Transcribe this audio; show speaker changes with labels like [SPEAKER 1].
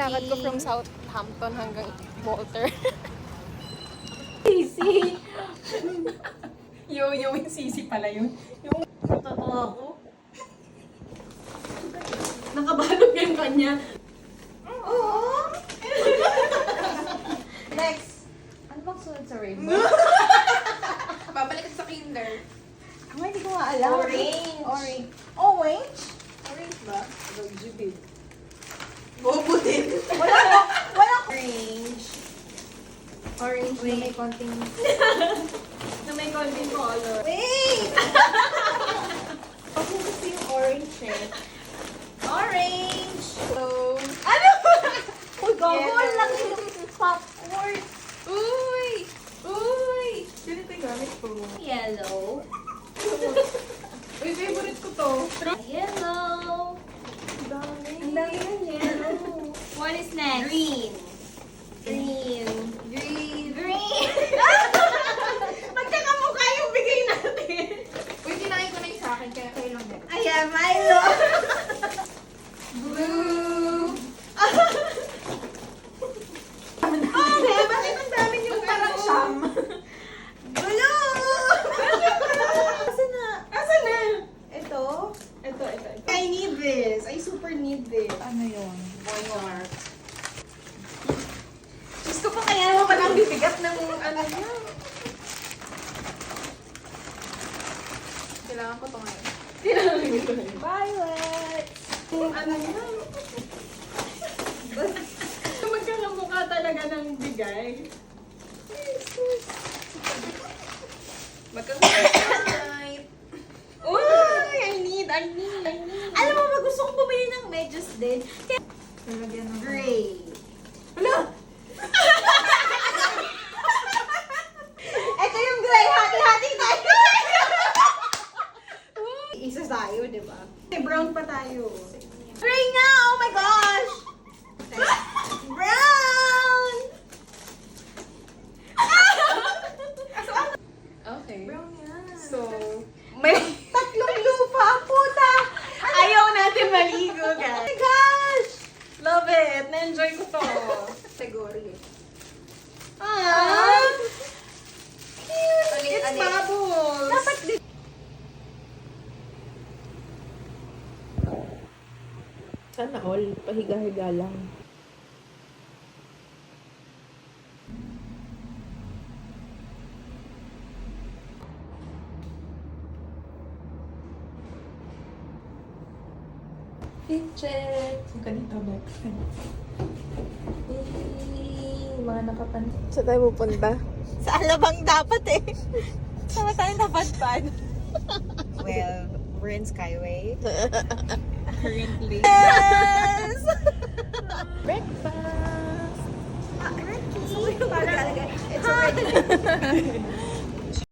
[SPEAKER 1] lakad ko from Southampton hanggang Walter.
[SPEAKER 2] Sisi. Yung sisi pala yun. Yung totoo ako. Nakabalog yung kanya.
[SPEAKER 1] Oo! Next. Ano bang sunod sa rainbow?
[SPEAKER 2] Babalik sa kinder.
[SPEAKER 1] Hindi ko nga alam.
[SPEAKER 2] Orange.
[SPEAKER 1] Orange. Orange?
[SPEAKER 2] Orange ba? Bobo din.
[SPEAKER 1] Wala orange. Orange na may konting...
[SPEAKER 2] Na may konting color.
[SPEAKER 1] Wait! Ako gusto yung orange eh.
[SPEAKER 2] Orange!
[SPEAKER 1] So... Ano? Uy, gago! Ang laki ng popcorn!
[SPEAKER 2] Uy! Uy! Ganito yung gamit ko.
[SPEAKER 3] Yellow.
[SPEAKER 2] Uy, favorite ko to.
[SPEAKER 3] Yellow.
[SPEAKER 1] Ang dami ng yellow.
[SPEAKER 3] What is next?
[SPEAKER 1] Green.
[SPEAKER 3] Green.
[SPEAKER 1] Green.
[SPEAKER 3] Green.
[SPEAKER 2] Magkakamukha yung bigay natin. Uy, kinain ko na yung sa akin, kaya kayo lang din.
[SPEAKER 1] Ayan, Milo!
[SPEAKER 2] Blue!
[SPEAKER 1] Okay, bakit ang dami yung parang siyam? Blue! Asa na?
[SPEAKER 2] Asa na?
[SPEAKER 1] Ito?
[SPEAKER 2] Ito.
[SPEAKER 1] I need this. I super need this.
[SPEAKER 2] Ano yun?
[SPEAKER 1] Walmart. Diyos ko pa kaya naman palang bibigat ng ano niya.
[SPEAKER 2] Kailangan ko to ngayon.
[SPEAKER 1] Violet!
[SPEAKER 2] Ano yun? Magkakamukha talaga ng bigay.
[SPEAKER 1] Magkakasay.
[SPEAKER 2] Uy! I need.
[SPEAKER 1] Alam mo ba, gusto kong bumili ng medyas din. Kaya,
[SPEAKER 2] Nalagyan ng
[SPEAKER 1] gray.
[SPEAKER 2] Hala!
[SPEAKER 1] Ito yung gray. Hati-hati tayo. Isa tayo, di ba?
[SPEAKER 2] May brown pa tayo.
[SPEAKER 1] Gray nga! Oh my gosh! Brown!
[SPEAKER 2] Okay.
[SPEAKER 1] Brown yan.
[SPEAKER 2] So,
[SPEAKER 1] May tatlong lupa ang puta!
[SPEAKER 2] ayaw natin maligo,
[SPEAKER 1] Oh
[SPEAKER 2] guys.
[SPEAKER 1] my gosh!
[SPEAKER 2] Love it! Na-enjoy ko to.
[SPEAKER 1] Siguro yun.
[SPEAKER 2] Ah!
[SPEAKER 1] Cute!
[SPEAKER 2] It's bubbles!
[SPEAKER 1] Dapat din.
[SPEAKER 4] Sana all, pahiga-higa lang. Picture!
[SPEAKER 2] Ganito, Bex.
[SPEAKER 4] Mga nakapansin.
[SPEAKER 1] Saan tayo pupunta? Sa Alabang dapat eh. Sama tayo napadpad. Well, we're in Skyway.
[SPEAKER 2] Currently.
[SPEAKER 1] Yes!
[SPEAKER 4] Breakfast!
[SPEAKER 1] It's already.